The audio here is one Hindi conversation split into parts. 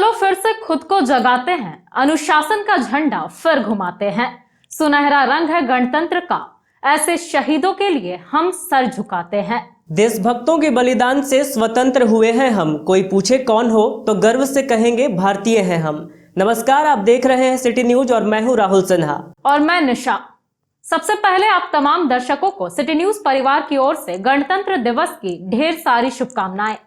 चलो फिर से खुद को जगाते हैं, अनुशासन का झंडा फिर घुमाते हैं। सुनहरा रंग है गणतंत्र का, ऐसे शहीदों के लिए हम सर झुकाते हैं। देशभक्तों के बलिदान से स्वतंत्र हुए हैं हम, कोई पूछे कौन हो तो गर्व से कहेंगे भारतीय हैं हम। नमस्कार, आप देख रहे हैं सिटी न्यूज और मैं हूं राहुल सिन्हा और मैं निशा। सबसे पहले आप तमाम दर्शकों को सिटी न्यूज परिवार की ओर से गणतंत्र दिवस की ढेर सारी शुभकामनाएं।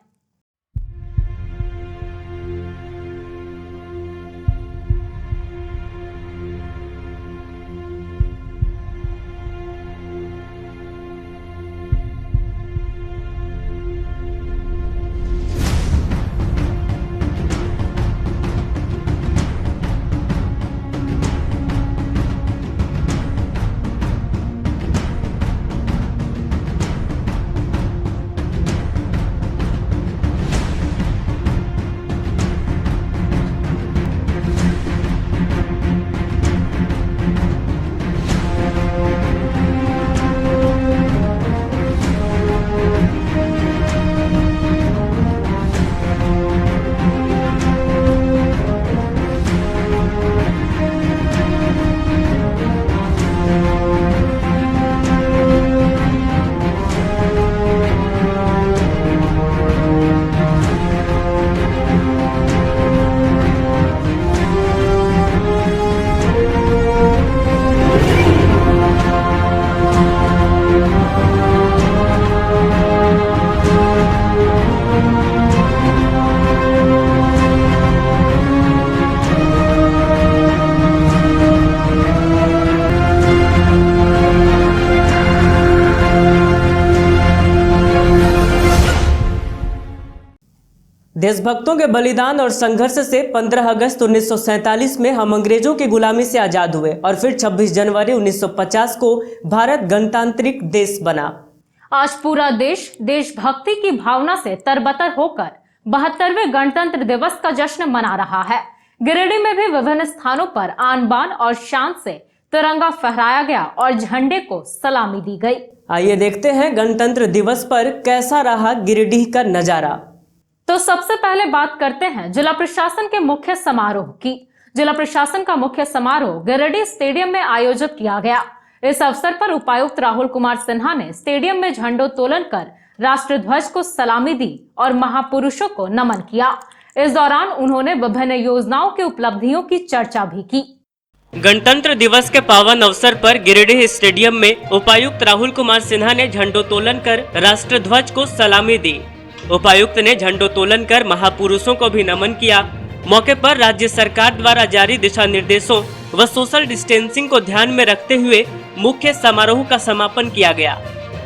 देशभक्तों के बलिदान और संघर्ष से 15 अगस्त 1947 में हम अंग्रेजों की गुलामी से आजाद हुए और फिर 26 जनवरी 1950 को भारत गणतांत्रिक देश बना। आज पूरा देश देशभक्ति की भावना से तरबतर होकर 72वें गणतंत्र दिवस का जश्न मना रहा है। गिरिडीह में भी विभिन्न स्थानों पर आन बान और शान से तिरंगा फहराया गया और झंडे को सलामी दी गई। आइए देखते हैं गणतंत्र दिवस पर कैसा रहा गिरिडीह का नजारा। तो सबसे पहले बात करते हैं जिला प्रशासन के मुख्य समारोह की। जिला प्रशासन का मुख्य समारोह गिरिडीह स्टेडियम में आयोजित किया गया। इस अवसर पर उपायुक्त राहुल कुमार सिन्हा ने स्टेडियम में झंडोत्तोलन कर राष्ट्रध्वज को सलामी दी और महापुरुषों को नमन किया। इस दौरान उन्होंने विभिन्न योजनाओं की उपलब्धियों की चर्चा भी की। गणतंत्र दिवस के पावन अवसर पर गिरिडीह स्टेडियम में उपायुक्त राहुल कुमार सिन्हा ने झंडोत्तोलन कर राष्ट्रध्वज को सलामी दी। उपायुक्त ने झंडोत्तोलन कर महापुरुषों को भी नमन किया। मौके पर राज्य सरकार द्वारा जारी दिशा निर्देशों व सोशल डिस्टेंसिंग को ध्यान में रखते हुए मुख्य समारोह का समापन किया गया।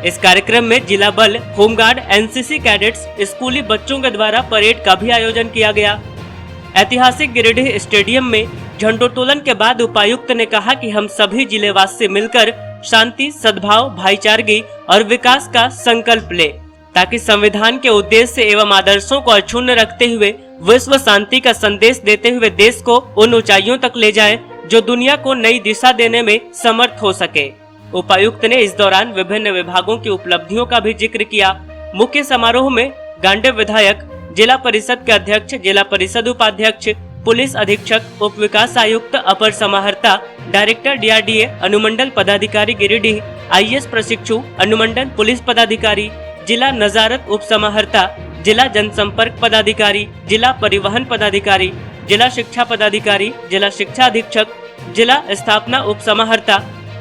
इस कार्यक्रम में जिला बल, होमगार्ड, एनसीसी कैडेट्स, स्कूली बच्चों के द्वारा परेड का भी आयोजन किया गया। ऐतिहासिक गिरिडीह स्टेडियम में झंडोत्तोलन के बाद उपायुक्त ने कहा कि हम सभी जिलेवासी मिलकर शांति, सद्भाव, भाईचारगी और विकास का संकल्प ले, ताकि संविधान के उद्देश्य एवं आदर्शों को अक्षुण्ण रखते हुए विश्व शांति का संदेश देते हुए देश को उन ऊंचाइयों तक ले जाएं, जो दुनिया को नई दिशा देने में समर्थ हो सके। उपायुक्त ने इस दौरान विभिन्न विभागों की उपलब्धियों का भी जिक्र किया। मुख्य समारोह में गांडेय विधायक, जिला परिषद के अध्यक्ष, जिला परिषद उपाध्यक्ष, पुलिस अधीक्षक, उप विकास आयुक्त, अपर समाहर्ता, डायरेक्टर डीआरडीए, अनुमंडल पदाधिकारी गिरिडीह, आईएएस प्रशिक्षु, अनुमंडल पुलिस पदाधिकारी, जिला नजारत उप समाहर्ता, जिला जनसंपर्क पदाधिकारी, जिला परिवहन पदाधिकारी, जिला शिक्षा पदाधिकारी, जिला शिक्षा अधीक्षक, जिला स्थापना उप समाहर्ता,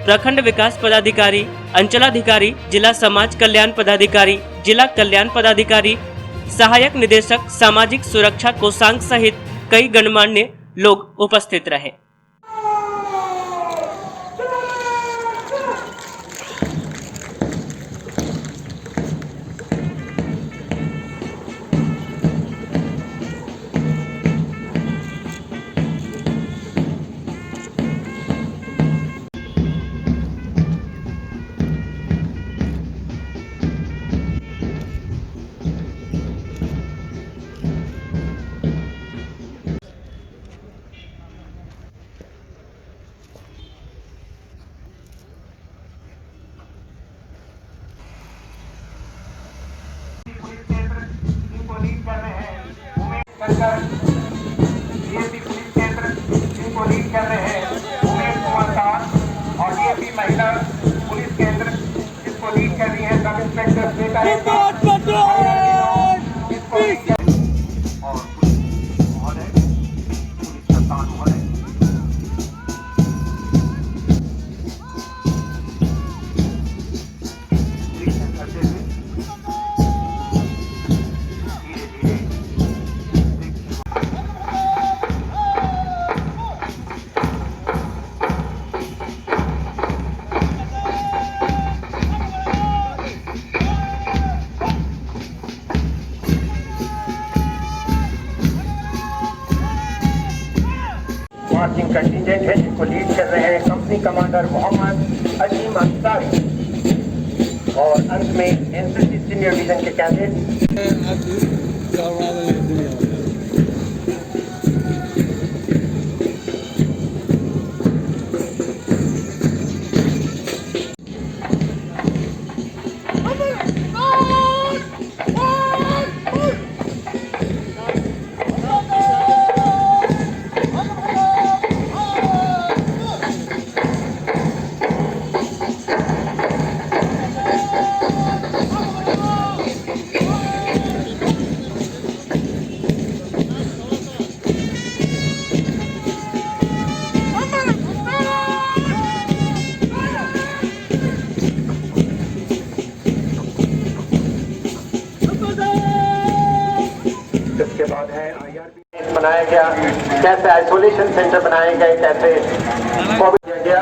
प्रखंड विकास पदाधिकारी, अंचलाधिकारी, जिला समाज कल्याण पदाधिकारी, जिला कल्याण पदाधिकारी, सहायक निदेशक सामाजिक सुरक्षा कोषांग सहित कई गणमान्य लोग उपस्थित रहे। जिसको लीड कर रहे हैं उमेश कुमार दास, और डीएपी महिला पुलिस केंद्र जिसको लीड कर रही है सब इंस्पेक्टर श्वेता जिसको लीड कर और पुलिस महोदय, पुलिस कप्तान महोदय, निरीक्षण करते हुए धीरे धीरे मार्चिंग कंटिजेंट है जिसको लीड कर रहे हैं कंपनी कमांडर मोहम्मद अजीम अंसारी, और अंत में एनसीसी सीनियर डिवीजन के कैडेट इसके बाद है IRP बनाया गया, कैसे आइसोलेशन सेंटर बनाए गए, कैसे कोविड किया गया,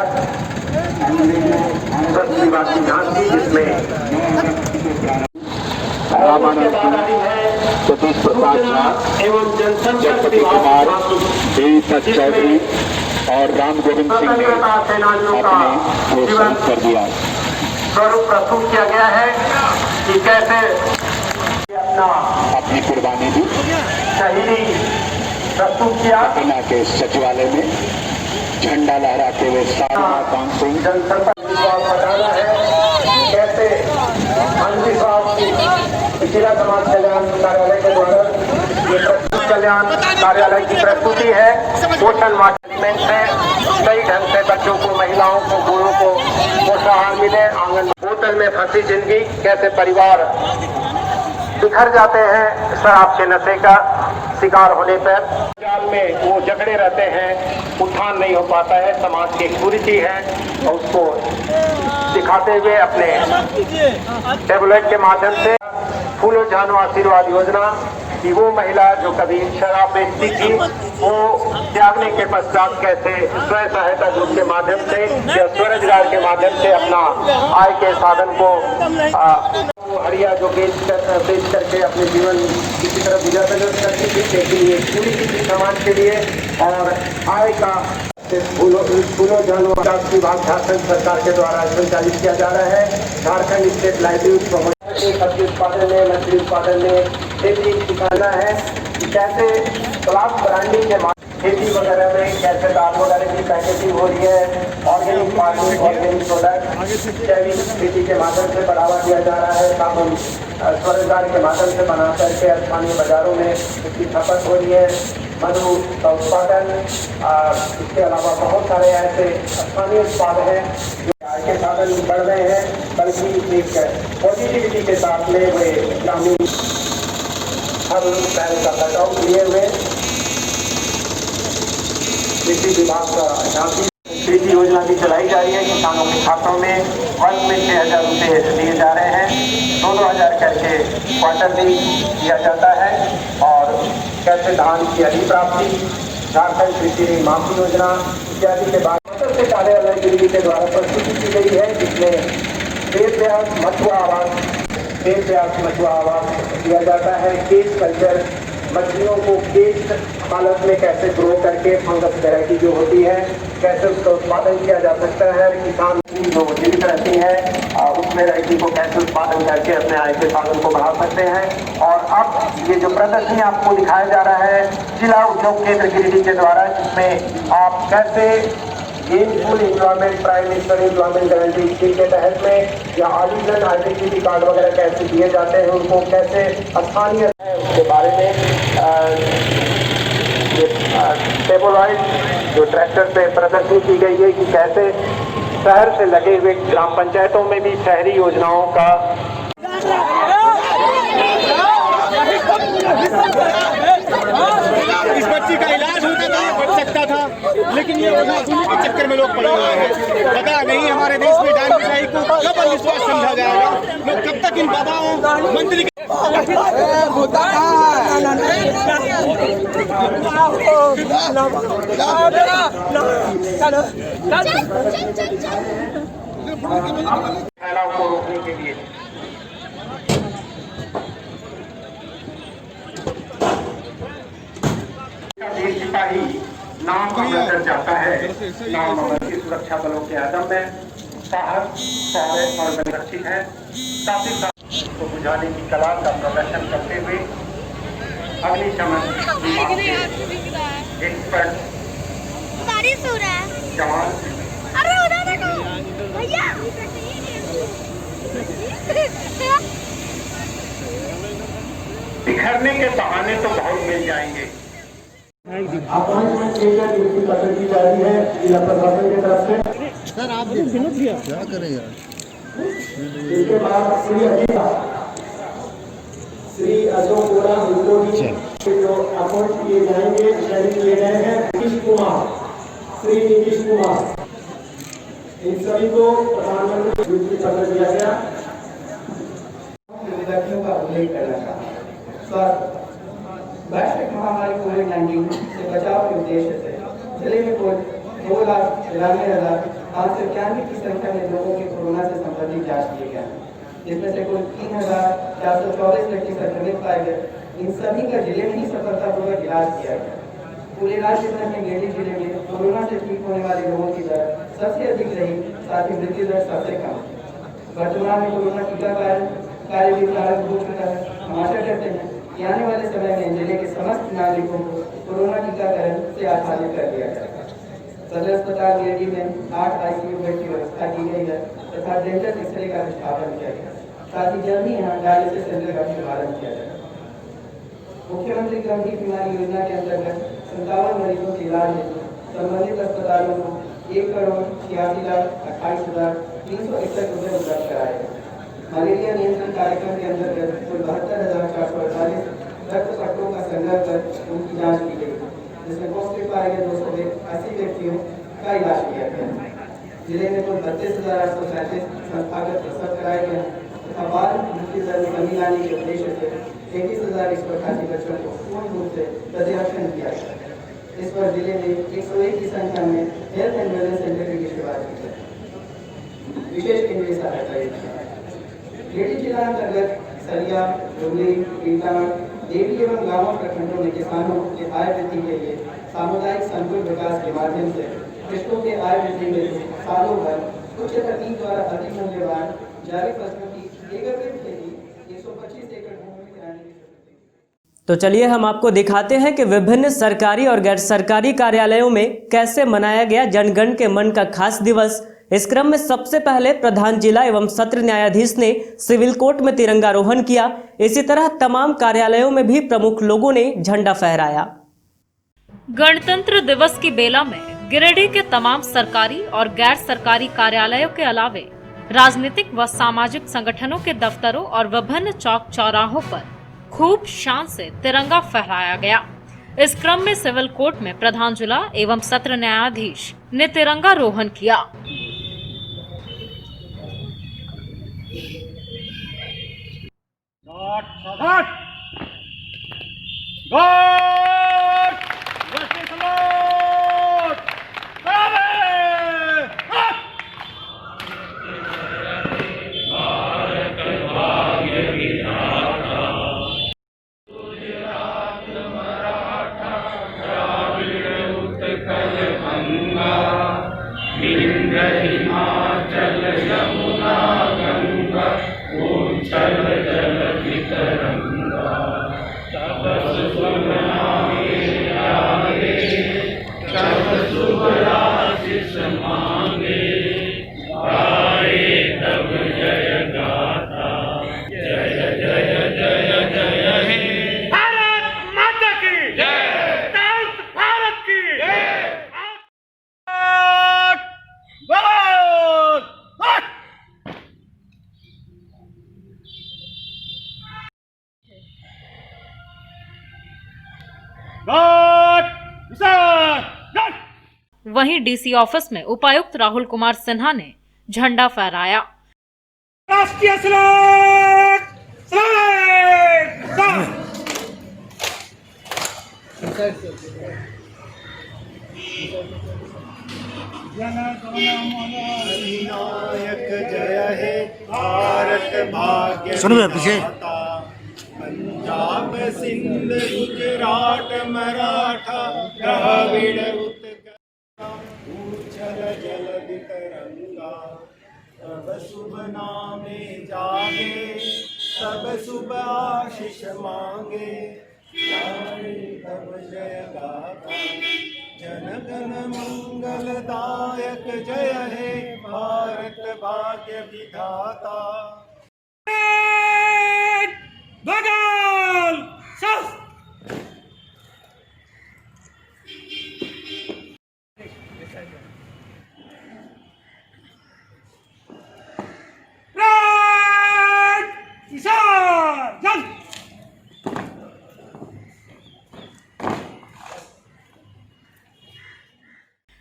स्वास्थ्य विभाग की झांकी जिसमें सतीश प्रसाद झा एवं जनसंपर्क जगपति कुमार, देवीपत चौधरी और राम गोविंद सिंह ने अपने वो शहीद कर दिया। स्वरूप प्रस्तुत किया गया है कि कैसे अपनी कुर्बानी दी। शहीदी प्रस्तुत किया। पटना के सचिवालय में झंडा लहराते हुए कांग सिंह जनसंपर्क विभाग बताना है कैसे अंधविश्वास की जिला समाज कल्याण कार्यालय के द्वारा ये प्रस्तुत कल्याण कार्यालय की प्रस्तुति है। पोषण वाटर एलिमेंट है, सही ढंग से बच्चों को, महिलाओं को, बूढ़ों को पोषाहार मिले। आंगन बोतल में फंसी जिंदगी, कैसे परिवार बिखर जाते हैं शराब के नशे का शिकार होने पर, जाल में वो जकड़े रहते हैं, उत्थान नहीं हो पाता है, समाज की कुरीति है, और उसको दिखाते हुए अपने टेबलेट के माध्यम से फूलो जानो आशीर्वाद योजना कि वो महिला जो कभी शराब बेचती थी वो त्यागने के पश्चात कैसे स्व सहायता ग्रुप के माध्यम से या स्वरोजगार के माध्यम से अपना आय के साधन को हड़िया जो बेच करके अपने जीवन किसी तरह गुजर करती थी, लेकिन ये पूरी किसी समाज के लिए और आय का फूलो जानो विभाग झारखंड सरकार के द्वारा संचालित किया जा रहा है। झारखंड स्टेट लाइवलीहुड प्रमोशन सब्जी उत्पादन में, मछली उत्पादन में खेती सिखाना है कि कैसे क्लास ब्रांडिंग के खेती वगैरह में कैसे दाल वगैरह की पैकेजिंग हो रही है, ऑर्गेनिक फार्मिंग, ऑर्गेनिक प्रोडक्ट, जैविक खेती के माध्यम से बढ़ावा दिया जा रहा है। साबुन स्वरोजगार के माध्यम से बना करके स्थानीय बाजारों में इसकी खपत हो रही है। मधु का उत्पादन, इसके अलावा बहुत सारे ऐसे स्थानीय उत्पाद हैं जो आय के साधन बढ़ रहे हैं, बल्कि एक पॉजिटिविटी के साथ में वे ग्रामीण हर बैंक का कटआउट लिए हुए कृषि विभाग का झांकी कृषि योजना भी चलाई जा रही है। किसानों के खातों में वर्ष में 6,000 रुपये दिए जा रहे हैं, 2-2 करके क्वार्टरली दिया जाता है। और कैसे धान की अधिक प्राप्ति, झारखंड कृषि माफी योजना इत्यादि के बाद से कार्यालय दिल्ली के द्वारा प्रस्तुति की गई है, जिसमें पेट व्यास मछुआ आवास दिया जाता है। केज कल्चर, मछलियों को केज हालत में कैसे ग्रो करके फंगस वैरायटी जो होती है कैसे उसका उत्पादन किया जा सकता है। किसान जो जीवित रहती है उस वैरायटी को कैसे उत्पादन करके अपने आय के साधन को बढ़ा सकते हैं। और अब ये जो प्रदर्शनी आपको दिखाया जा रहा है जिला उद्योग केंद्र गिरिडीह के द्वारा, जिसमें आप कैसे gainful employment, prime minister employment guarantee scheme के तहत में या आजीवन आइडेंटिटी कार्ड वगैरह कैसे दिए जाते हैं, उनको कैसे स्थानीय है उसके बारे में टेबलॉइड जो ट्रैक्टर से प्रदर्शनी की गई है कि कैसे शहर से लगे हुए ग्राम पंचायतों में भी शहरी योजनाओं का इस बच्ची का इलाज होता था, बच सकता था, लेकिन ये सुनने के चक्कर में लोग पड़े हुए हैं। पता नहीं हमारे देश में जान बिचाई को कब अंधविश्वास समझा जाएगा, लोग कब तक इन बाबाओं मंत्री फैलाव को रोकने के लिए देश सिपाही नाम अमर जाता है। नाम अमर की सुरक्षा बलों के आदम में साहस, शौर्य और बलरक्षित है। साथ ही साथ को बुझाने की कला का प्रदर्शन करते हुए अग्निशमन एक्सपर्ट जवान बिखरने के बहाने तो बहुत मिल जाएंगे। अपॉइंटमेंट ड्यूटी पत्र की जाती है जिला प्रशासन की तरफ से। सर आप क्या करें यार। इसके बाद श्री अशोक गोरा जो अपॉइंट किए जाएंगे शहीद किए गए हैं नीतीश कुमार, श्री नीतीश कुमार, इन सभी को प्रधानमंत्री ड्यूटी पत्र दिया गया। विद्यार्थियों का उल्लेख करना चाहता सर, वैश्विक महामारी कोविड-19 से बचाव के उद्देश्य से जिले में कुल 2,93,591 की संख्या में लोगों के कोरोना से संबंधित जांच किए गए हैं, जिसमें से कुल 3,424 व्यक्ति संक्रमित पाए गए। इन सभी का जिले में ही सफलतापूर्वक इलाज किया गया। पूरे राज्य भर में गिरिडीह जिले में कोरोना से ठीक होने वाले लोगों की दर सबसे अधिक रही, साथ ही मृत्यु दर सबसे कम। वर्तमान में कोरोना टीकाकरण कार्य भी प्रारंभ हो चुका है। हम आशा करते हैं कि आने वाले समय में जिले के समस्त नागरिकों को कोरोना टीकाकरण से आच्छादित कर दिया जाएगा। सदर अस्पताल गिरिडीह में 8 ICU बेड की व्यवस्था की गई है तथा डेंटल एक्सरे का स्थापन किया गया। साथ ही जल्द ही यहाँ डायलिसिस सेंटर का शुभारंभ किया जाएगा। मुख्यमंत्री गंभीर बीमारी योजना के अंतर्गत 57 मरीजों के इलाज हेतु संबंधित अस्पतालों को 1,86,28,361 रुपये उपलब्ध कराए गए। मलेरिया नियंत्रण कार्यक्रम के अंतर्गत कुल 72,448 रक्त पट्टों का संग्रह कर उनकी जांच की गई, जिसमें पॉजिटिव पाए गए 280 व्यक्तियों का इलाज किया गया। जिले में कुल 32,837 संस्थागत प्रसव कराए गए तथा बाल मृत्यु दर में कमी लाने के उद्देश्य से 33,188 बच्चों को पूर्ण रूप से प्रत्यारोपण किया गया। इस पर जिले में 101 की संख्या में हेल्थ एंड वेलनेस सेंटर की शुरुआत की गई। विशेष केंद्रीय सहायता गिरिडीह जिला अंतर्गत सरिया, डुगली, टीटागढ़, देवी एवं गांवों प्रखंडों में किसानों के आय वृद्धि के लिए सामुदायिक संकुल विकास के माध्यम से कृषकों के आय वृद्धि में सालों भर उच्च तकनीक द्वारा अति मूल्यवान जैविक फसलों की एकीकृत खेती 125 एकड़ भूमि में कराने की। तो चलिए हम आपको दिखाते हैं कि विभिन्न सरकारी और गैर सरकारी कार्यालयों में कैसे मनाया गया जनगण के मन का खास दिवस। इस क्रम में सबसे पहले प्रधान जिला एवं सत्र न्यायाधीश ने सिविल कोर्ट में तिरंगारोहण किया। इसी तरह तमाम कार्यालयों में भी प्रमुख लोगों ने झंडा फहराया। गणतंत्र दिवस की बेला में गिरिडीह के तमाम सरकारी और गैर सरकारी कार्यालयों के अलावे राजनीतिक व सामाजिक संगठनों के दफ्तरों और विभिन्न चौक चौराहों पर खूब शान से तिरंगा फहराया गया। इस क्रम में सिविल कोर्ट में प्रधान जिला एवं सत्र न्यायाधीश ने तिरंगा रोहण किया। वहीं डीसी ऑफिस में उपायुक्त राहुल कुमार सिन्हा ने झंडा फहराया। राष्ट्रीय सलाम नायक जय हे भारत भाग्य पीछे पंजाब सिंध गुजरात मराठा द्रविड़ उत्कल उछल जलद तरंगा तब शुभ नामे जागे तब शुभ आशीष मांगे तब जय गाथा जन गण मंगलदायक जय हे भारत भाग्य विधाता। बगाल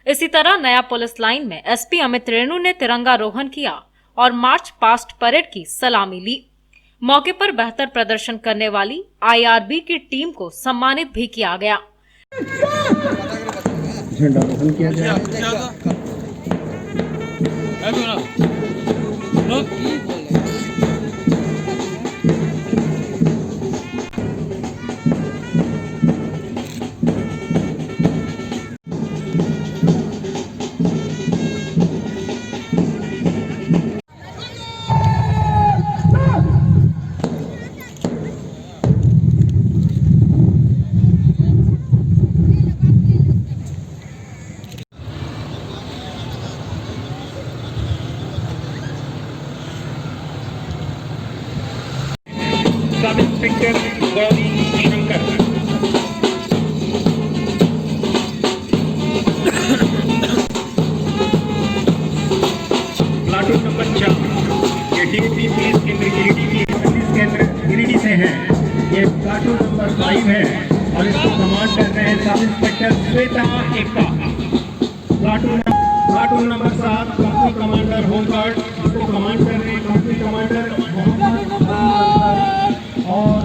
इसी तरह नया पुलिस लाइन में एसपी अमित रेणु ने तिरंगारोहण किया और मार्च पास्ट परेड की सलामी ली। मौके पर बेहतर प्रदर्शन करने वाली आईआरबी की टीम को सम्मानित भी किया गया। झंडारोहण किया जाएगा। Sub inspector Gauri Shankar, platoon number 4, ये डीएसपी पुलिस केंद्र गिरिडीह की पुलिस केंद्र गिरिडीह से है। ये प्लाटून नंबर 5 है और इसको कमांड कर रहे हैं sub inspector Shweta Ekka. Platoon number 7 company commander home guard, इसको कमांड कर रहे हैं कंपनी कमांडर और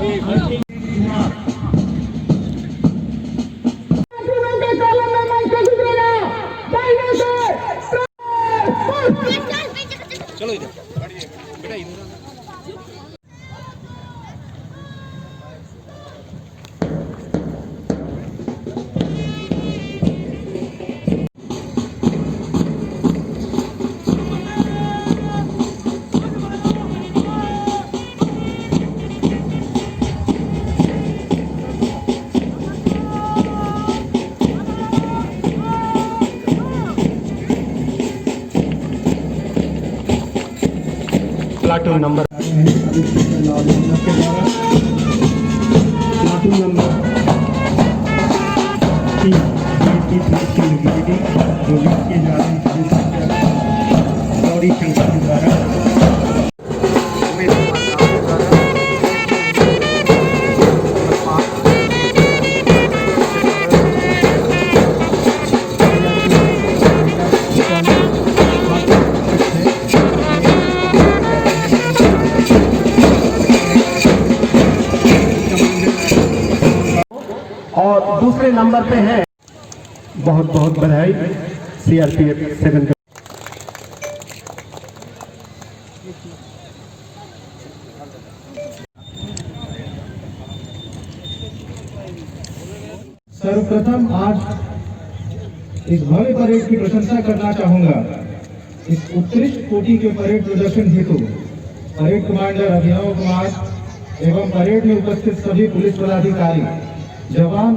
चलो इधर बेटा इधर प्लाटून नंबर प्लाटून नंबर 3 जो लीड किए जा रहे हैं गौरी शंकर के द्वारा। और दूसरे नंबर पे है, बहुत बहुत बधाई सीआरपीएफ 7। सर्वप्रथम आज इस भव्य परेड की प्रशंसा करना चाहूंगा। इस उत्कृष्ट कोटि के परेड प्रदर्शन हेतु परेड कमांडर अभिनव कुमार एवं परेड में उपस्थित सभी पुलिस पदाधिकारी, जवान,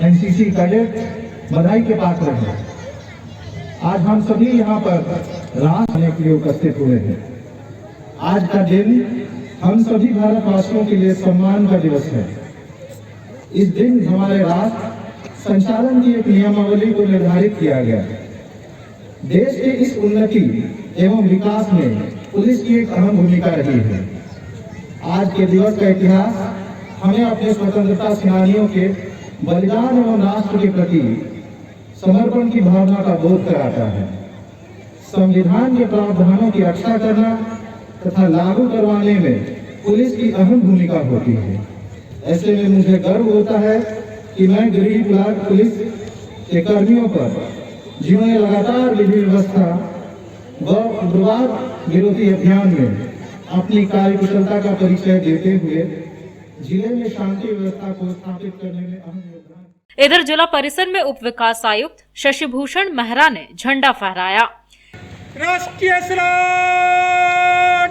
एनसीसी कैडेट बधाई के पात्र हैं। आज हम सभी यहाँ पर राष्ट्र आने के लिए उपस्थित हुए हैं। आज का दिन हम सभी भारतवासियों के लिए सम्मान का दिवस है। इस दिन हमारे राष्ट्र संचालन की एक नियमावली को निर्धारित किया गया। देश के इस उन्नति एवं विकास में पुलिस की एक अहम भूमिका रही है। आज के दिवस का इतिहास हमें अपने स्वतंत्रता सेनानियों के बलिदान एवं राष्ट्र के प्रति समर्पण की भावना का बोध कराता है। संविधान के प्रावधानों की रक्षा करना तथा लागू करवाने में पुलिस की अहम भूमिका होती है। ऐसे में मुझे गर्व होता है कि मैं गिरिडीह ब्लॉक पुलिस के कर्मियों पर, जिन्होंने लगातार विधि व्यवस्था व उग्रवाद विरोधी अभियान में अपनी कार्यकुशलता का परिचय देते हुए जिले में शांति व्यवस्था को स्थापित करने में अहम योगदान। इधर जिला परिसर में उप विकास आयुक्त शशिभूषण मेहरा ने झंडा फहराया। राष्ट्रीय सलाम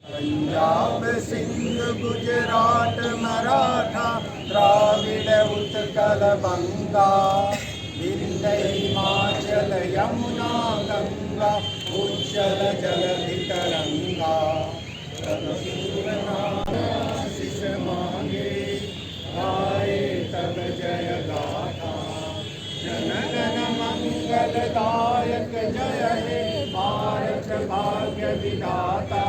पंजाब सिंध गुजरात मराठा द्राविड़ उत्कल बंगा विंध्य हिमाचल यमुना गंगा उज्जल जलधि तरंगा आशीष मांगे गाए तब जय गाथा जन गण मंगलदायक जय हे भारत भाग्य विधाता।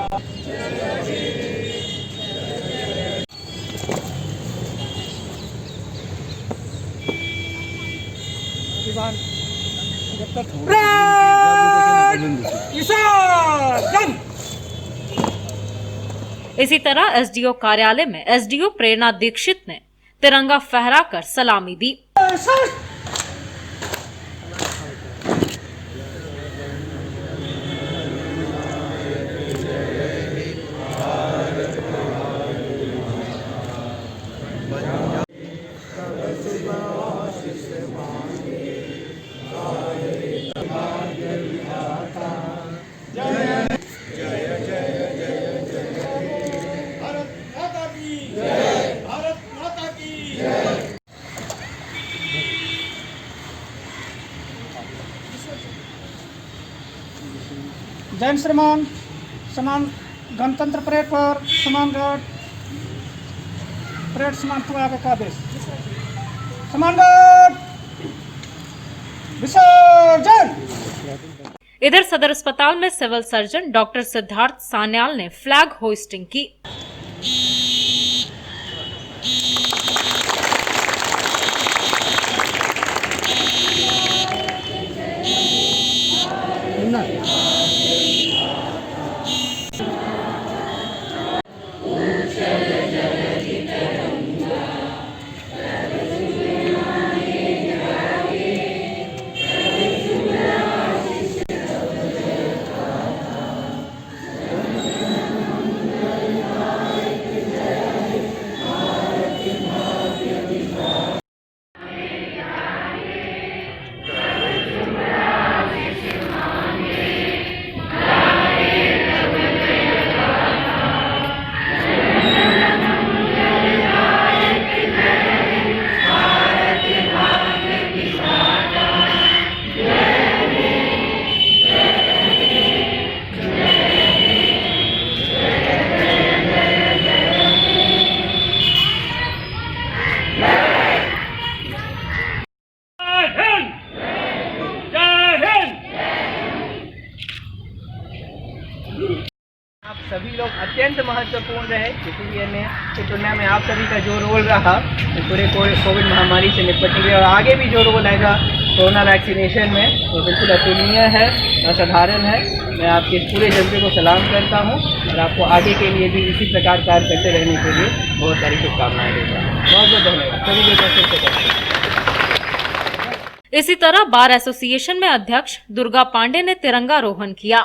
इसी तरह एसडीओ कार्यालय में एसडीओ प्रेरणा दीक्षित ने तिरंगा फहराकर सलामी दी। जैन श्रीमान समान गणतंत्र परेड पर समान गार्ड परेड समान हुआ का आदेश समान गार्ड विसर्जन। इधर सदर अस्पताल में civil surgeon doctor Siddharth Sanyal ने फ्लैग होइस्टिंग की। आप सभी लोग अत्यंत महत्वपूर्ण रहे, क्योंकि ये तुलना में आप सभी का जो रोल रहा पूरे कोविड महामारी से निपटने के लिए और आगे भी जो रोल आएगा कोरोना वैक्सीनेशन में, वो बिल्कुल अतुलनीय है, असाधारण है। मैं आपके पूरे जज्बे को सलाम करता हूँ और आपको आगे के लिए भी इसी प्रकार कार्य करते रहने के लिए बहुत सारी शुभकामनाएं देता हूँ। बहुत बहुत धन्यवाद सभी लोग। इसी तरह बार एसोसिएशन में अध्यक्ष दुर्गा पांडे ने तिरंगारोहण किया।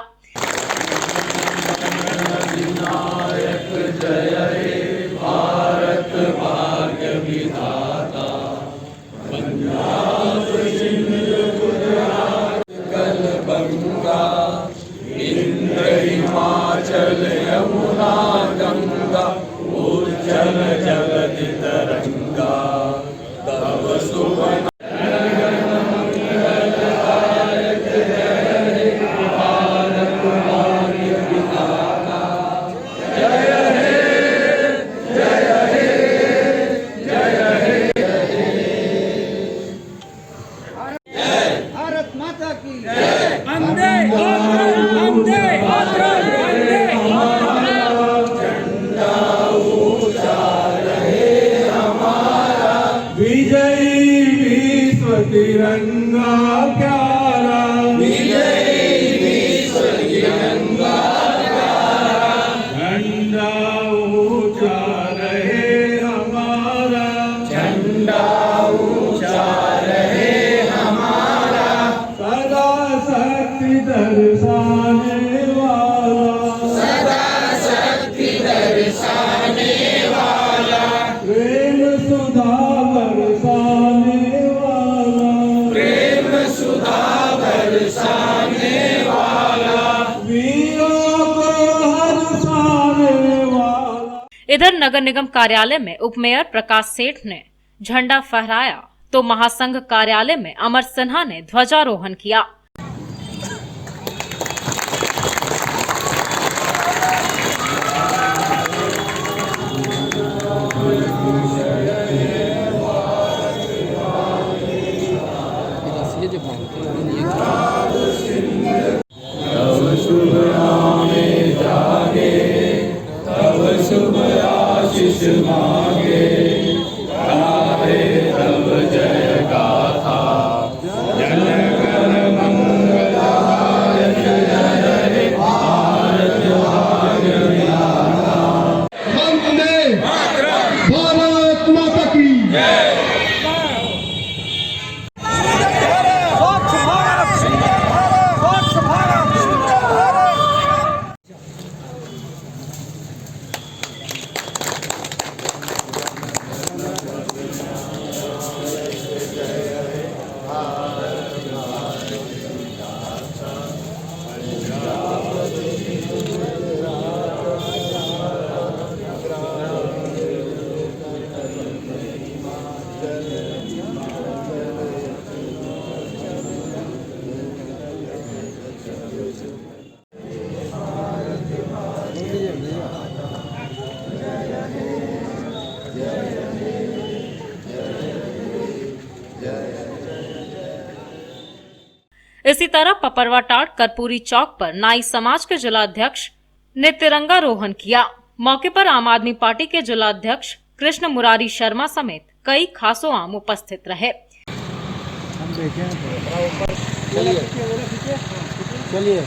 हिमाचल यमुना गंगा उज्जल जलधि तरंगा तब सुवर्ण तिरंगा प्यारा, विजयी विश्व तिरंगा प्यारा, झंडा ऊंचा रहे हमारा, झंडा ऊंचा रहे हमारा, सदा शक्ति दर्शाने वाला, सदा शक्ति दर्शाने वाला, प्रेम सुधा बरसाने वाला, प्रेम सुधा बरसाने वाला, वीरों को हरसाने वाला। इधर नगर निगम कार्यालय में उप मेयर प्रकाश सेठ ने झंडा फहराया तो महासंघ कार्यालय में अमर सिन्हा ने ध्वजारोहण किया। तब शुभ नामे जागे, तब शुभ आशीष मांगे, गावे तब जय गाथा, जन गण मंगलदायक जय हे भारत भाग्य विधाता। वंदे भारत माता की जय। इसी तरह पपरवाटाड़ कर्पूरी चौक पर नाई समाज के जिलाध्यक्ष ने तिरंगारोहण किया। मौके पर आम आदमी पार्टी के जिलाध्यक्ष कृष्ण मुरारी शर्मा समेत कई खासो आम उपस्थित रहे। चलिए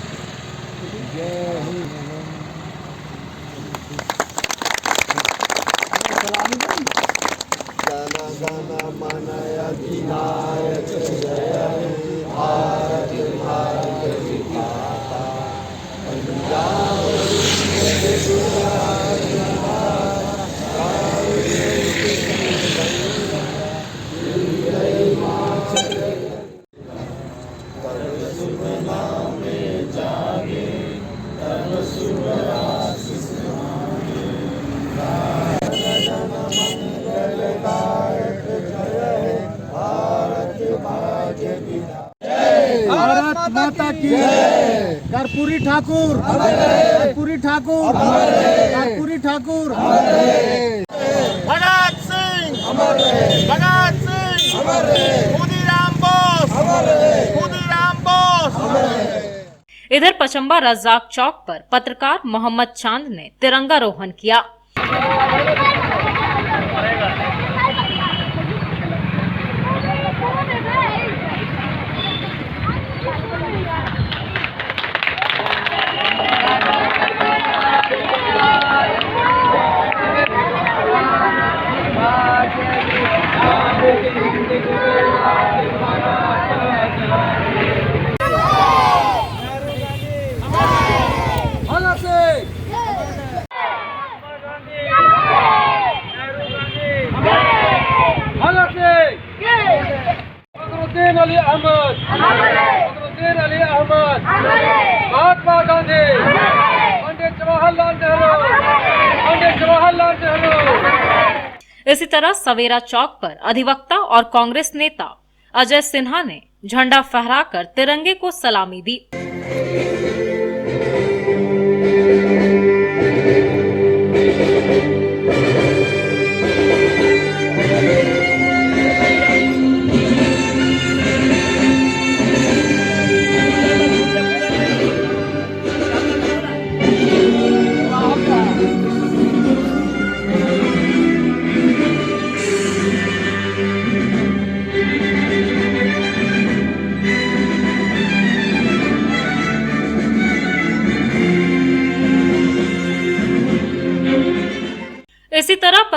भारत माता की जय। कर्पूरी ठाकुर, कर्पूरी ठाकुर, कर्पूरी ठाकुर, भगत सिंह, भगत सिंह, खुदीराम बोस, खुदीराम बोस। इधर पचम्बा रज्जाक चौक पर पत्रकार मोहम्मद चांद ने तिरंगारोहण किया। अली अहमद, अली अहमद, महात्मा गांधी, पंडित जवाहरलाल नेहरू। इसी तरह सवेरा चौक पर अधिवक्ता और कांग्रेस नेता अजय सिन्हा ने झंडा फहराकर तिरंगे को सलामी दी।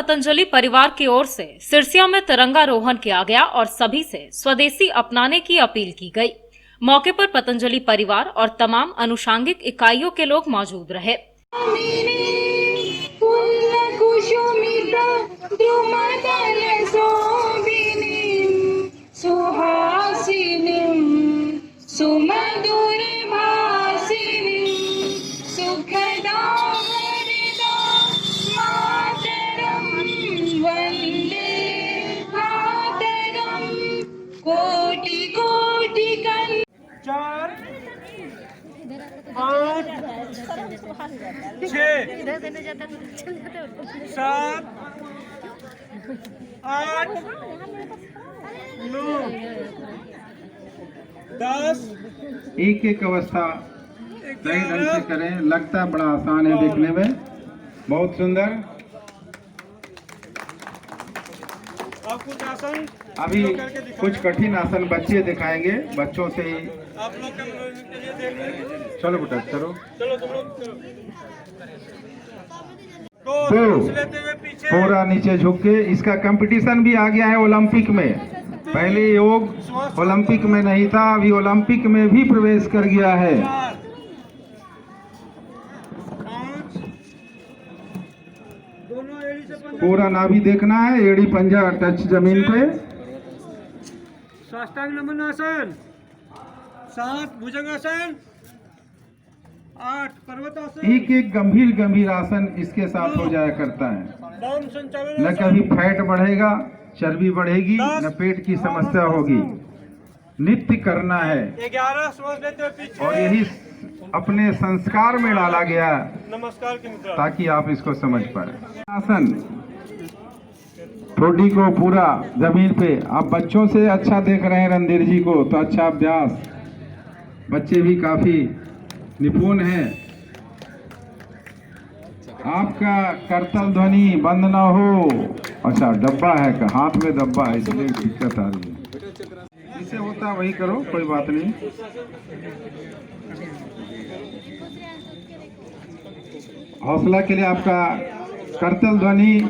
पतंजलि परिवार की ओर से सिरसिया में तिरंगारोहण किया गया और सभी से स्वदेशी अपनाने की अपील की गई। मौके पर पतंजलि परिवार और तमाम अनुषांगिक इकाइयों के लोग मौजूद रहे। चार, पाँच, छः, सात, आठ, 9, 10। एक एक अवस्था सही ढंग से करें। लगता बड़ा आसान है देखने में, बहुत सुंदर। आप कुछ आसन अभी कुछ कठिन आसन बच्चे दिखाएंगे, बच्चों से ही। आप लोग के मनोरंजन के लिए देख रहे। चलो बेटा चलो। चलो तुम लोग चलो। तो लेते हुए पीछे पूरा नीचे झुक के। इसका कंपटीशन भी आ गया है ओलंपिक में। पहले योग ओलंपिक में नहीं था, अभी ओलंपिक में भी प्रवेश कर गया है। 4, 5, दोनों एड़ी से पंजा। पूरा नाभि देखना है, एड़ी पंजा टच जमीन पे। साष्टांग नमन आसन, 7 भुजंगासन, 8 पर्वतासन। एक एक गंभीर गंभीर आसन इसके साथ हो जाया करता है। डाउन संचालन न कभी फैट बढ़ेगा, चर्बी बढ़ेगी, न पेट की समस्या होगी। नित्य करना है 11 श्वास लेते हुए पीछे। और यही अपने संस्कार में डाला गया नमस्कार की मुद्रा। ताकि आप इसको समझ पाए। आसन ठोडी को पूरा जमीन पे। आप बच्चों से अच्छा देख रहे हैं रणधीर जी को, तो अच्छा अभ्यास। बच्चे भी काफी निपुण हैं। आपका करतल ध्वनि बंद ना हो। अच्छा डब्बा है, हाथ में डब्बा है इसलिए दिक्कत आ रही है। जिसे होता वही करो, कोई बात नहीं। हौसला के लिए आपका करतल ध्वनि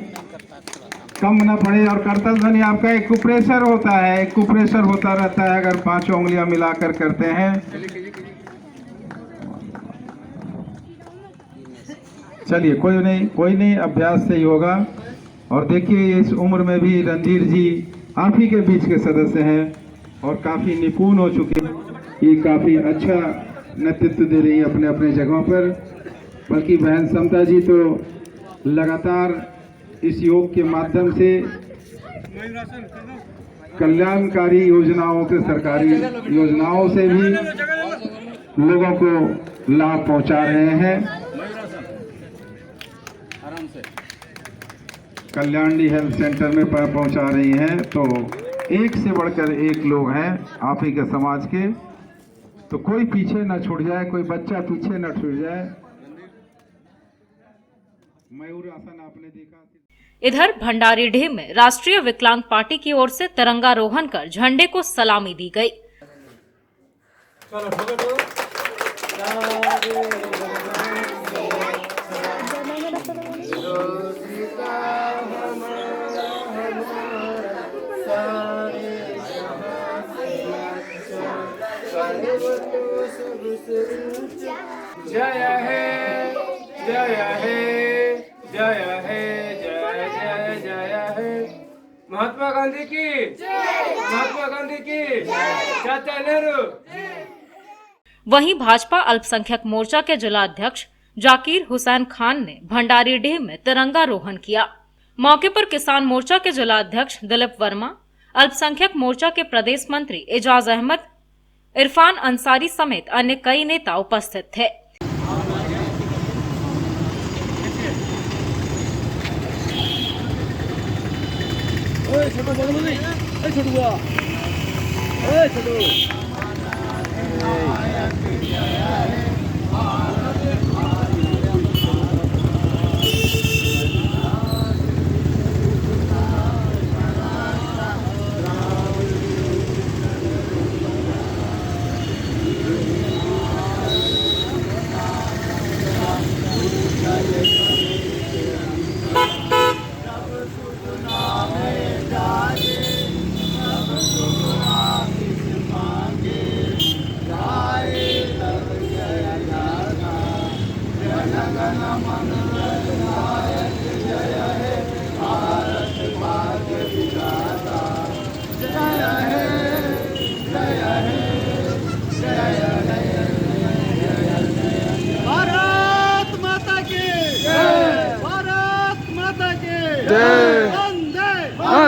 कम न पड़े। और करतल ध्वनि आपका एक कुप्रेशर होता है, एक कुप्रेशर होता रहता है अगर 5 उंगलियां मिलाकर करते हैं। चलिए कोई नहीं, अभ्यास से ही होगा। और देखिए इस उम्र में भी रणधीर जी आप ही के बीच के सदस्य हैं और काफी निपुण हो चुके हैं। ये काफी अच्छा नेतृत्व दे रही है अपने अपने जगहों पर। बल्कि बहन समता जी तो लगातार इस योग के माध्यम से कल्याणकारी योजनाओं के, सरकारी योजनाओं से भी लोगों को लाभ पहुंचा रहे हैं। कल्याणी हेल्थ सेंटर में पहुंचा रही हैं। तो एक से बढ़कर एक लोग हैं आप ही के समाज के। तो कोई पीछे न छूट जाए, कोई बच्चा पीछे न छूट जाए। मयूर आसन आपने देखा। इधर भंडारीडीह में राष्ट्रीय विकलांग पार्टी की ओर से तिरंगारोहण कर झंडे को सलामी दी गई। जय है, जय है, जय है, जय जय जय है। महात्मा गांधी की, महात्मा गांधी की, चाचा नेहरू। वहीं भाजपा अल्पसंख्यक मोर्चा के जिला अध्यक्ष जाकिर हुसैन खान ने भंडारीडीह में तिरंगारोहण किया। मौके पर किसान मोर्चा के जिला अध्यक्ष दिलीप वर्मा, अल्पसंख्यक मोर्चा के प्रदेश मंत्री एजाज अहमद, इरफान अंसारी समेत अन्य कई नेता उपस्थित थे।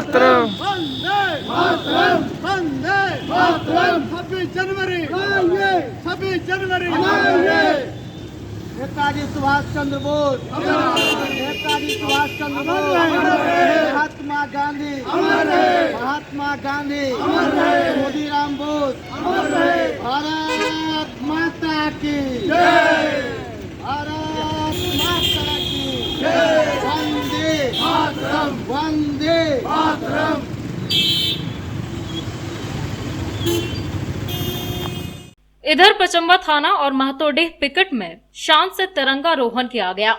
मातरम। वंदे मातरम, वंदे मातरम। 26 जनवरी, 26 जनवरी, नेताजी सुभाष चंद्र बोस, नेताजी सुभाष चंद्र बोस, महात्मा गांधी, महात्मा गांधी, मोदीराम बोस, भारत माता की जय, भारत माता की जय, वंदे मातरम, वंदे मातरम। इधर पचम्बा थाना और महतोडीह पिकेट में शान से तिरंगा रोहन किया गया।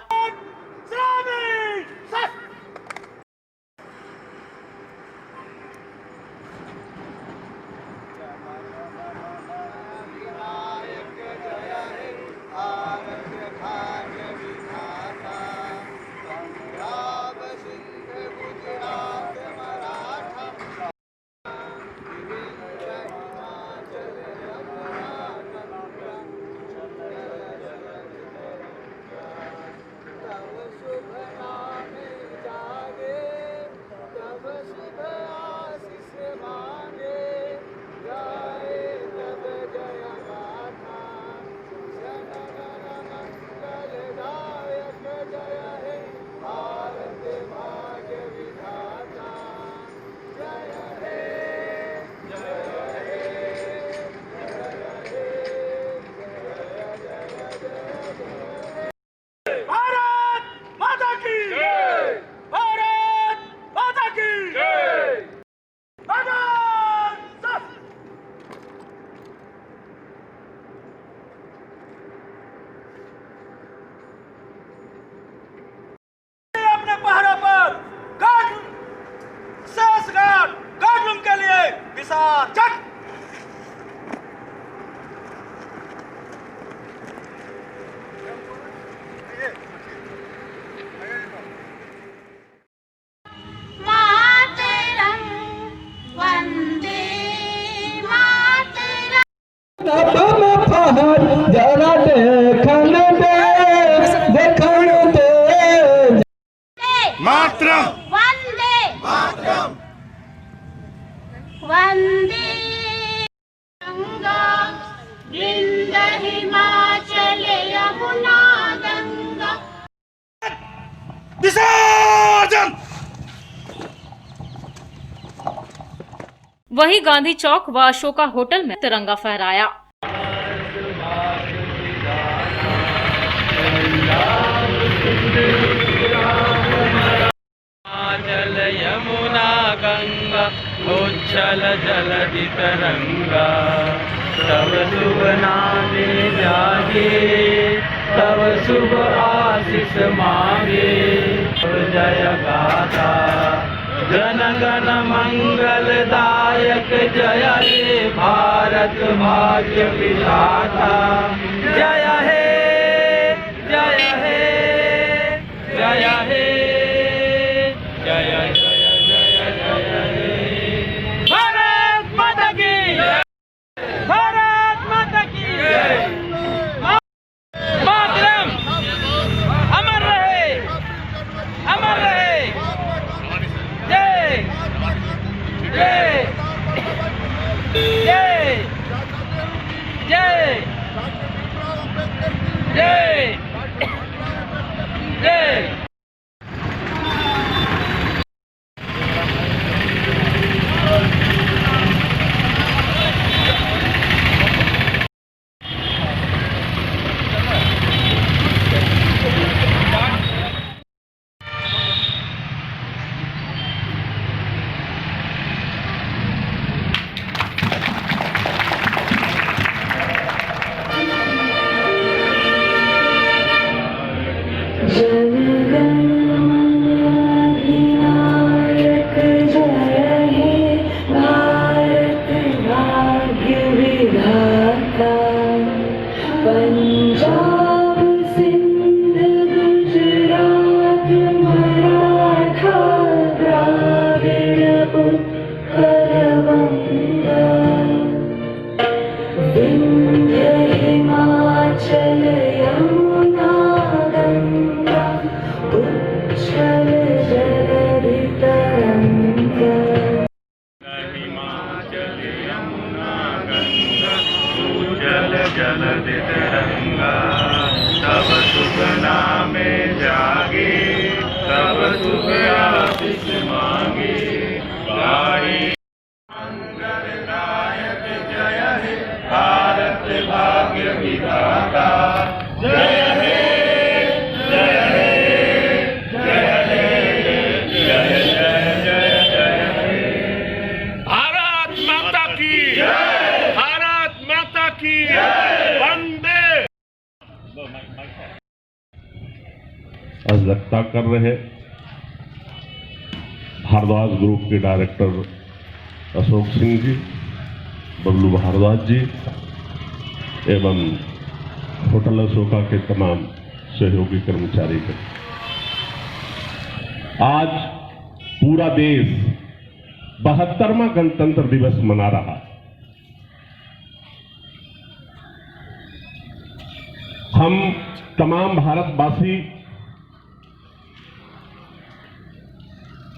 मातरम, वंदे मातरम, वंदे गंगा वृंद हिमाचल यमुना गंगा। विसर्जन। वहीं गांधी चौक व अशोका होटल में तिरंगा फहराया। जल यमुना गंगा उच्छल जलधि तरंगा, तब शुभ नामे जागे, तब शुभ आशीष मांगे। जय गाथा जन गण मंगलदायक, जय हे भारत भाग्य विधाता। जय हे, जय हे, जय हे, जय जय जय जय हे। भारत माता की, भारत माता की मातरम। अमर रहे, अमर रहे। जय जय जय जय जय जय। पंजाब सिंध गुजरात मराठा द्राविड़ उत्कल बंगा, विंध्य हिमाचल यमुना गंगा उच्छल जलधि तरंगा। अध्यक्षता कर रहे भारद्वाज ग्रुप के डायरेक्टर अशोक सिंह जी, बबलू भारद्वाज जी एवं होटल अशोका के तमाम सहयोगी कर्मचारी के, आज पूरा देश 72वां गणतंत्र दिवस मना रहा है। हम तमाम भारतवासी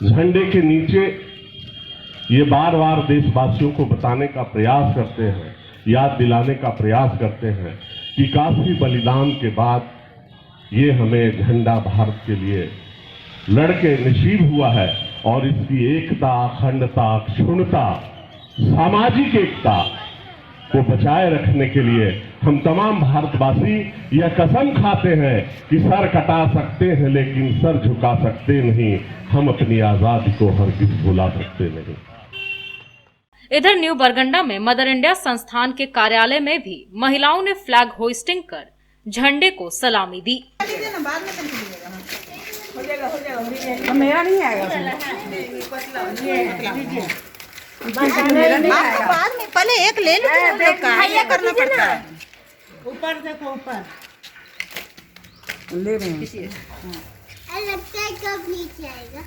झंडे के नीचे ये बार बार देशवासियों को बताने का प्रयास करते हैं, याद दिलाने का प्रयास करते हैं कि काफी बलिदान के बाद ये हमें झंडा भारत के लिए लड़के नसीब हुआ है और इसकी एकता, अखंडता, क्षुण्णता, सामाजिक एकता को बचाए रखने के लिए हम तमाम भारतवासी यह कसम खाते हैं कि सर कटा सकते हैं लेकिन सर झुका सकते नहीं, हम अपनी आजादी को हरगिज भुला सकते नहीं। इधर न्यू बरगंडा में मदर इंडिया संस्थान के कार्यालय में भी महिलाओं ने फ्लैग होइस्टिंग कर झंडे को सलामी दी। मेरा नहीं आएगा, बाद में पहले एक ले लो, करना पड़ता है। ऊपर देखो, ऊपर ले रहे हैं। लगता है कब नीचे आएगा।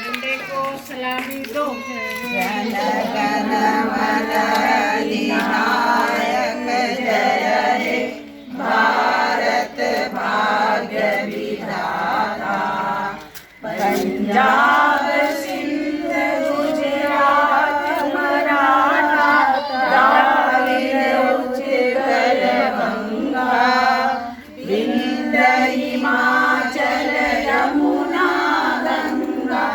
झंडे को सलामी दो। भारत भाग्य विधाता, पंजाब सिंध गुजरात मराठा द्राविड़ उत्कल गंगा, विंध्य हिमाचल यमुना गंगा,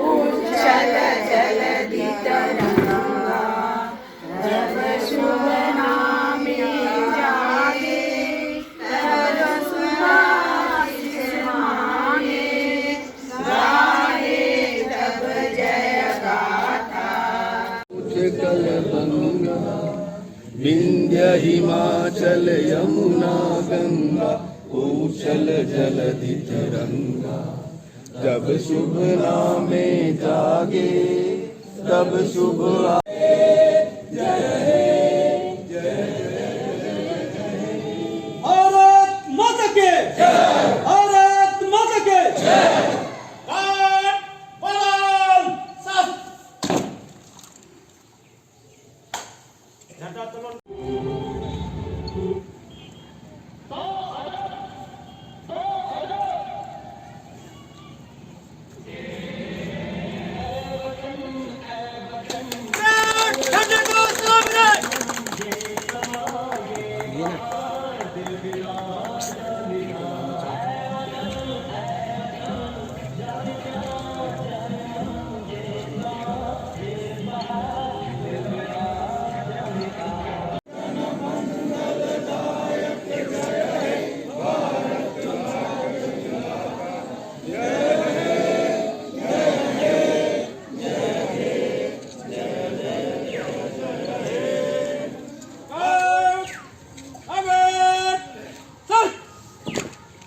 उच्छल जलधि तरंगा, जब शुभ नामे जागे तब सुभाषिष मांगे, गाहे तब जय गाथा। उत्कल गंगा, विंध्य हिमाचल यमुना गंगा, उच्छल जलधि तरंगा, जब शुभ नामे जागे तब शुभ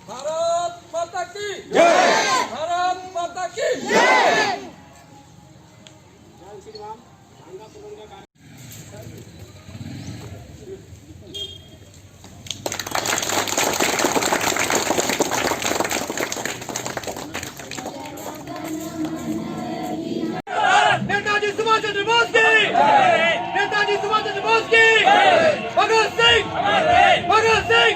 भारत माता के जय, भारत माता के जय। नेताजी सुभाष चंद्र बोस की, नेताजी सुभाष चंद्र बोस की, भगत सिंह, भगत सिंह।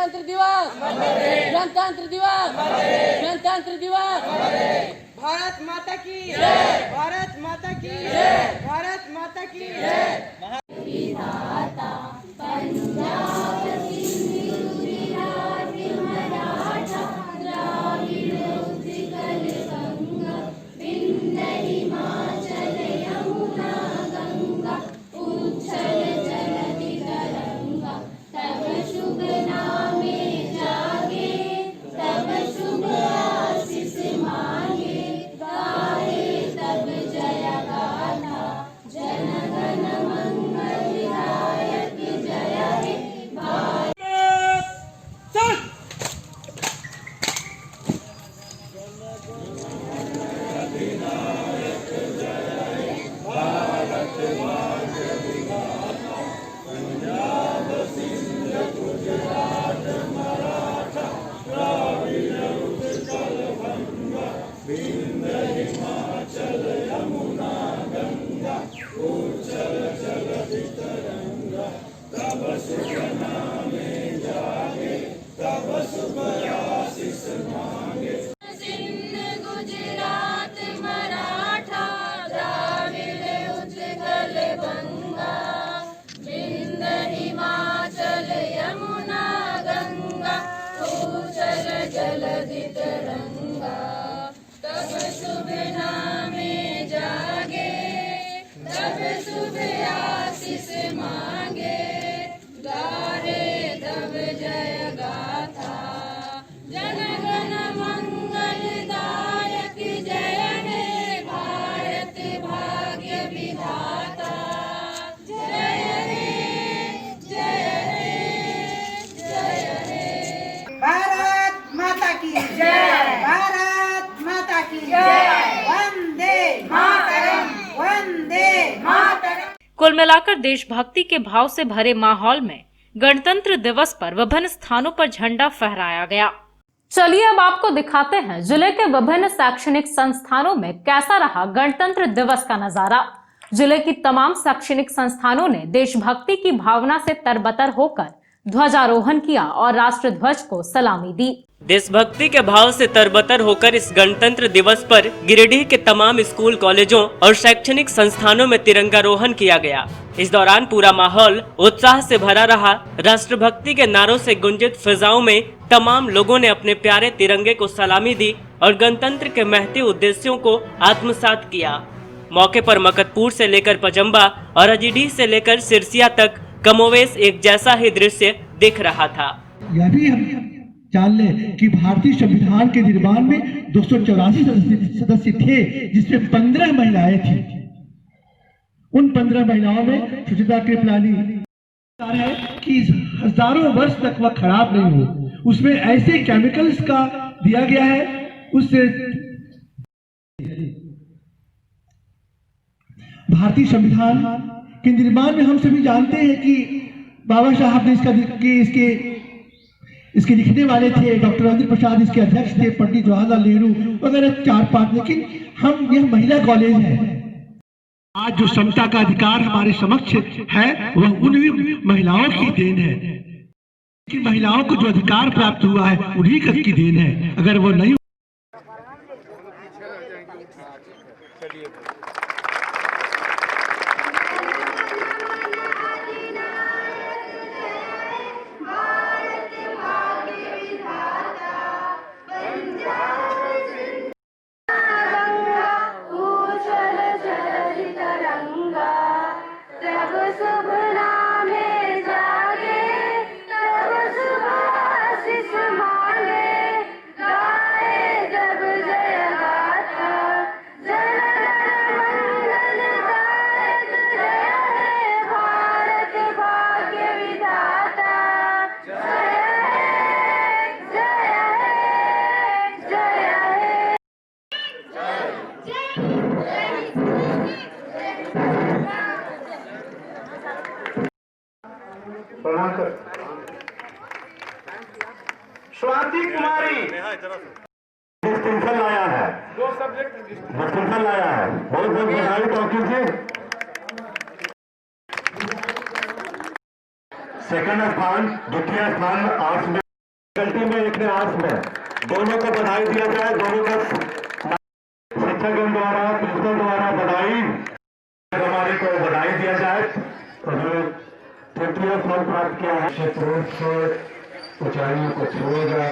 गणतंत्र दिवस, गणतंत्र दिवस, गणतंत्र दिवस। भारत माता की जय, भारत माता की जय, भारत माता की जय। विधाता पंजाब सिंधु गुजरात मराठा द्राविड़ उत्कल गंगा विंध्य हिमाचल यमुना गंगा उच्छल जलधि तरंगा। तब शुभ नामे जागे, तब शुभ आशीष मांगे, गाए तब जय गाथा जन गण मंगलदायक जय हे भारत। सिंध गुजरात मराठा द्राविड़ उत्कल गंगा विंध्य हिमाचल यमुना गंगा उच्छल जलधि तरंगा। तब शुभ नामे जागे, तब शुभ आशीष मांगे, गारे तब जय गाथा जन गण मंगलदायक जय हे भारत भाग्य विधाता। जय हे, जय हे, जय हे। भारत माता की जय, भारत माता की जय। वंदे मातरम, वंदे मातरम। कुल मिलाकर देशभक्ति के भाव से भरे माहौल में गणतंत्र दिवस पर विभिन्न स्थानों पर झंडा फहराया गया। चलिए अब आपको दिखाते हैं जिले के विभिन्न शैक्षणिक संस्थानों में कैसा रहा गणतंत्र दिवस का नजारा। जिले की तमाम शैक्षणिक संस्थानों ने देशभक्ति की भावना से तरबतर होकर ध्वजारोहण किया और राष्ट्र ध्वज को सलामी दी। देशभक्ति के भाव से तरबतर होकर इस गणतंत्र दिवस पर गिरिडीह के तमाम स्कूल, कॉलेजों और शैक्षणिक संस्थानों में तिरंगारोहण किया गया। इस दौरान पूरा माहौल उत्साह से भरा रहा। राष्ट्रभक्ति के नारों से गुंजित फिजाओं में तमाम लोगों ने अपने प्यारे तिरंगे को सलामी दी और गणतंत्र के महती उद्देश्यों को आत्मसात किया। मौके पर मकतपुर से लेकर पचम्बा और अजीडीह से लेकर सिरसिया तक कमोवेश एक जैसा ही दृश्य दिख रहा था। यह भी हम जान लें कि भारतीय संविधान के निर्माण में 284 सदस्य थे, जिसमें 15 महिलाएं थी। उन 15 महिलाओं में सुचिता कृपलानी है कि हजारों वर्ष तक वह खराब नहीं हो। उसमें ऐसे केमिकल्स का दिया गया है, उससे भारतीय संविधान के निर्माण में हम सभी जानते हैं कि बाबा साहब ने इसके लिखने वाले थे, डॉक्टर राजेंद्र प्रसाद इसके अध्यक्ष थे, पंडित जवाहरलाल नेहरू वगैरह 4-5। लेकिन हम यह महिला कॉलेज है। आज जो समता का अधिकार हमारे समक्ष है वह उन महिलाओं की देन है। कि महिलाओं को जो अधिकार प्राप्त हुआ है उन्हीं की देन है। अगर वो नहीं स्वाति कुमारी डिस्टिंक्शन लाया है, 2 सब्जेक्ट डिस्टिंक्शन लाया है। बहुत बहुत बधाई टॉकी से। सेकंड स्थान, द्वितीय स्थान आर्ट्स में फैकल्टी में इतिहास में दोनों को बधाई दिया जाए। दोनों को शिक्षकगण द्वारा, प्रिंसिपल द्वारा बधाई, हमारे को बधाई दिया जाए। उन्होंने 50th फल प्राप्त किया है। निश्चित रूप से ऊंचाइयों को छुएगा,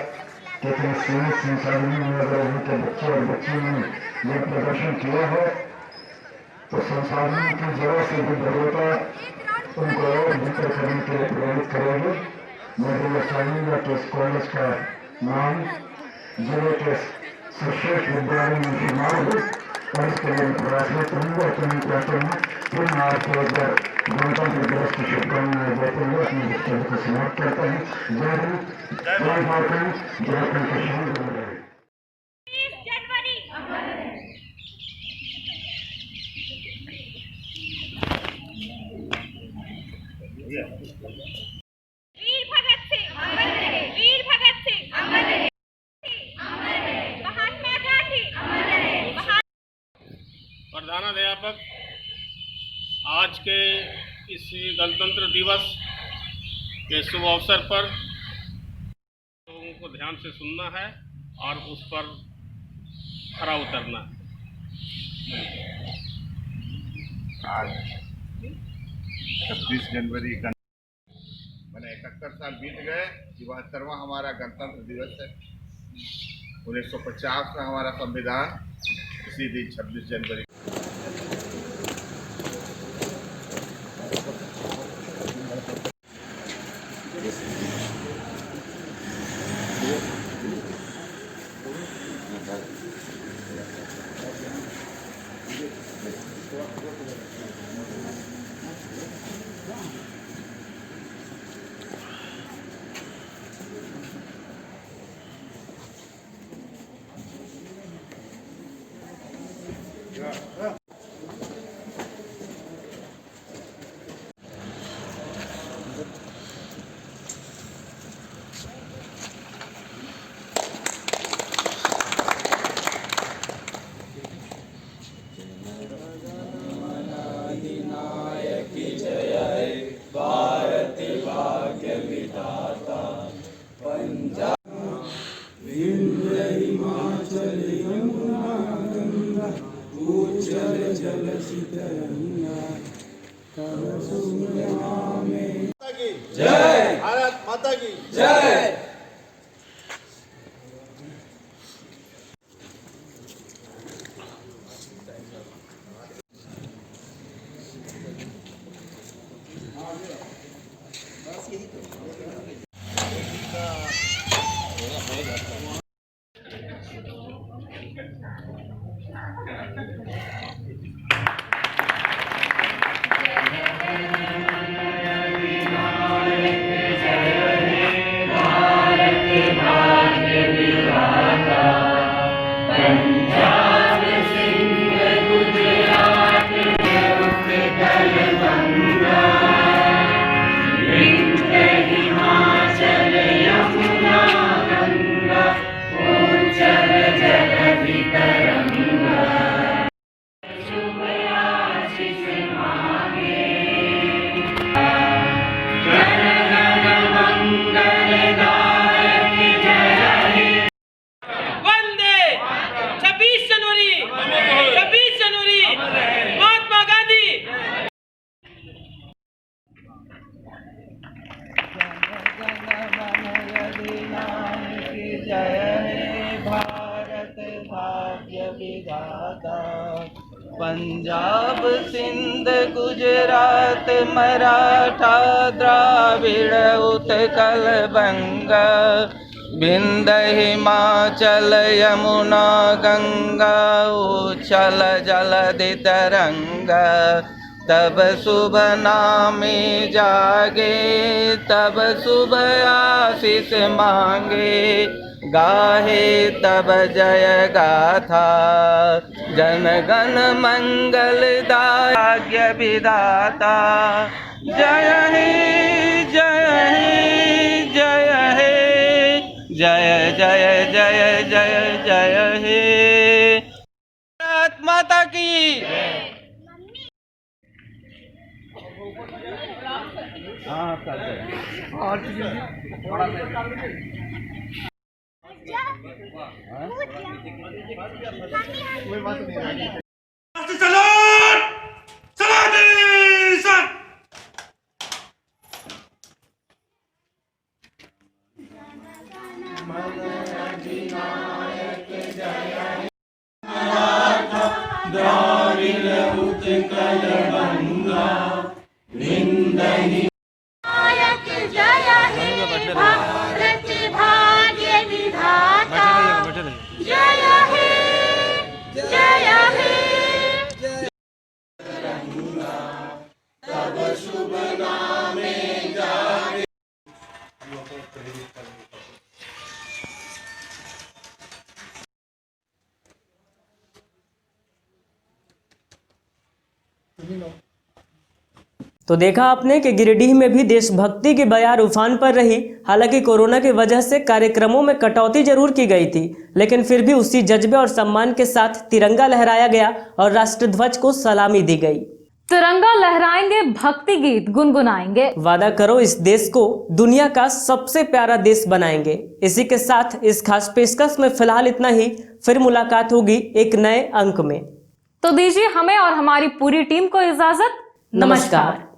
लेकिन सीमित संसाधनों में अगर उनके बच्चे और बच्चियों ने यह प्रदर्शन किया है तो संसाधनों की जगह से भी भव्यता उनको और बेहतर करने के लिए प्रेरित करेगी। मैं ये चाहूँगा कि इस कॉलेज का नाम जिले के सर्वश्रेष्ठ विद्यालय में शुमार हो और इसके लिए प्रयासरत रहूँगा। तो मैं कहता हूँ फिर मैं आपको एक बार गणतंत्र दिवस की शुभकामनाएं देते हुए अपने वक्तव्य को समाप्त करता हूँ। जय हिंद, जय झारखंड, झारखंड की शान बनी रहे। वीर भगत सिंह अमर रहे, वीर भगत सिंह अमर रहे, महात्मा गांधी अमर रहे। प्रधानाध्यापक, आज के इस गणतंत्र दिवस के शुभ अवसर पर लोगों को ध्यान से सुनना है और उस पर खरा उतरना है। आज 26 जनवरी मैंने 71 साल बीत गए। 72वां हमारा गणतंत्र दिवस है। 1950 में हमारा संविधान इसी दिन 26 जनवरी। जय भारत माता की जय। पंजाब सिंध गुजरात मराठा द्राविड़ उत्कल बंगा विंध्य हिमाचल यमुना गंगा उच्छल जलधि तरंगा। तब शुभ नामे जागे तब शुभ आशीष मांगे गाहे तब जय गाथा जन गण मंगल भाग्य विधाता। जय हे जय हे जय हे जय जय जय जय जय हे। भारत माता की हाँ कोई बात नहीं है। तो देखा आपने कि गिरिडीह में भी देशभक्ति की बयार उफान पर रही। हालांकि कोरोना की वजह से कार्यक्रमों में कटौती जरूर की गई थी, लेकिन फिर भी उसी जज्बे और सम्मान के साथ तिरंगा लहराया गया और राष्ट्रध्वज को सलामी दी गई। तिरंगा लहराएंगे, भक्ति गीत गुनगुनाएंगे, वादा करो इस देश को दुनिया का सबसे प्यारा देश बनाएंगे। इसी के साथ इस खास पेशकश में फिलहाल इतना ही। फिर मुलाकात होगी एक नए अंक में। तो दीजिए हमें और हमारी पूरी टीम को इजाजत। नमस्कार।